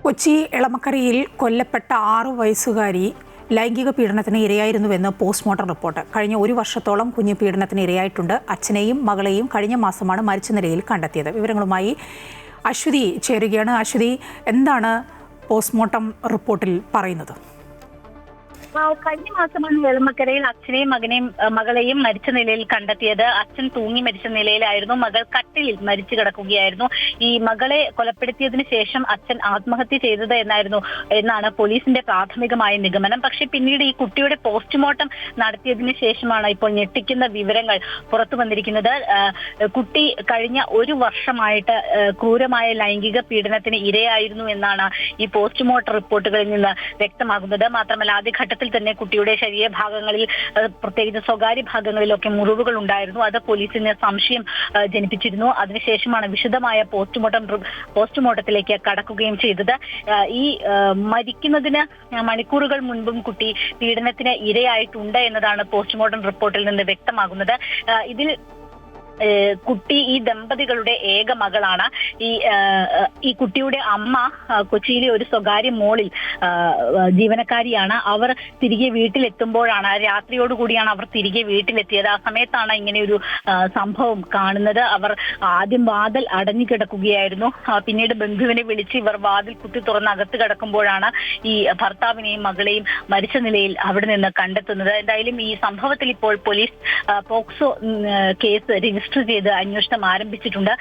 കൊച്ചി എളമക്കരയിൽ കൊല്ലപ്പെട്ട 6 വയസ്സുകാരി ലൈംഗിക പീഡനത്തിന് ഇരയായിരുന്നുവെന്ന് പോസ്റ്റ്മോർട്ടം റിപ്പോർട്ട്. കഴിഞ്ഞ ഒരു വർഷത്തോളം കുഞ്ഞ് പീഡനത്തിന് ഇരയായിട്ടുണ്ട്. അച്ഛനെയും മകളെയും കഴിഞ്ഞ മാസമാണ് മരിച്ച നിലയിൽ കണ്ടെത്തിയത്. വിവരങ്ങളുമായി അശ്വതി ചേരുകയാണ്. അശ്വതി, എന്താണ് പോസ്റ്റ്മോർട്ടം റിപ്പോർട്ടിൽ പറയുന്നത്? കഴിഞ്ഞ മാസമാണ് എളമക്കരയിൽ അച്ഛനെയും മകളെയും മരിച്ച നിലയിൽ കണ്ടെത്തിയത്. അച്ഛൻ തൂങ്ങി മരിച്ച നിലയിലായിരുന്നു, മകൾ കട്ടിലിൽ മരിച്ചു കിടക്കുകയായിരുന്നു. ഈ മകളെ കൊലപ്പെടുത്തിയതിനു ശേഷം അച്ഛൻ ആത്മഹത്യ ചെയ്തത് എന്നാണ് പോലീസിന്റെ പ്രാഥമികമായ നിഗമനം. പക്ഷെ പിന്നീട് ഈ കുട്ടിയുടെ പോസ്റ്റ്മോർട്ടം നടത്തിയതിനു ശേഷമാണ് ഇപ്പോൾ ഞെട്ടിക്കുന്ന വിവരങ്ങൾ പുറത്തു വന്നിരിക്കുന്നത്. കുട്ടി കഴിഞ്ഞ ഒരു വർഷമായിട്ട് ക്രൂരമായ ലൈംഗിക പീഡനത്തിന് ഇരയായിരുന്നു എന്നാണ് ഈ പോസ്റ്റ്മോർട്ടം റിപ്പോർട്ടുകളിൽ നിന്ന് വ്യക്തമാകുന്നത്. മാത്രമല്ല, ആദ്യഘട്ടത്തിൽ തന്നെ കുട്ടിയുടെ ശരീരഭാഗങ്ങളിൽ, പ്രത്യേകിച്ച് സ്വകാര്യ ഭാഗങ്ങളിലൊക്കെ മുറിവുകൾ ഉണ്ടായിരുന്നു. അത് പോലീസിന് സംശയം ജനിപ്പിച്ചിരുന്നു. അതിനുശേഷമാണ് വിശദമായ പോസ്റ്റ്മോർട്ടത്തിലേക്ക് കടക്കുകയും ചെയ്തത്. ഈ മരിക്കുന്നതിന് മണിക്കൂറുകൾ മുൻപും കുട്ടി പീഡനത്തിന് ഇരയായിട്ടുണ്ട് എന്നതാണ് പോസ്റ്റ്മോർട്ടം റിപ്പോർട്ടിൽ നിന്ന് വ്യക്തമാകുന്നത്. ഇതിൽ കുട്ടി ഈ ദമ്പതികളുടെ ഏക മകളാണ്. ഈ കുട്ടിയുടെ അമ്മ കൊച്ചിയിലെ ഒരു സ്വകാര്യ മോളിൽ ജീവനക്കാരിയാണ്. അവർ തിരികെ വീട്ടിലെത്തുമ്പോഴാണ്, രാത്രിയോടുകൂടിയാണ് അവർ തിരികെ വീട്ടിലെത്തിയത്. ആ സമയത്താണ് ഇങ്ങനെയൊരു സംഭവം കാണുന്നത്. അവർ ആദ്യം വാതിൽ അടഞ്ഞു കിടക്കുകയായിരുന്നു. പിന്നീട് ബന്ധുവിനെ വിളിച്ച് ഇവർ വാതിൽ കുത്തി തുറന്ന് അകത്ത് കിടക്കുമ്പോഴാണ് ഈ ഭർത്താവിനെയും മകളെയും മരിച്ച നിലയിൽ അവിടെ നിന്ന് കണ്ടെത്തുന്നത്. എന്തായാലും ഈ സംഭവത്തിൽ ഇപ്പോൾ പോലീസ് പോക്സോ കേസ് രജിസ്റ്റർ ചെയ്ത് അന്വേഷണം ആരംഭിച്ചിട്ടുണ്ട്.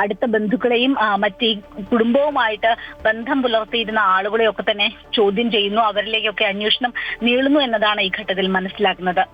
അടുത്ത ബന്ധുക്കളെയും മറ്റ് കുടുംബവുമായിട്ട് ബന്ധം പുലർത്തിയിരുന്ന ആളുകളെയൊക്കെ തന്നെ ചോദ്യം ചെയ്യുന്നു. അവരിലേക്കൊക്കെ അന്വേഷണം നീളുന്നു എന്നതാണ് ഈ ഘട്ടത്തിൽ മനസ്സിലാക്കുന്നത്.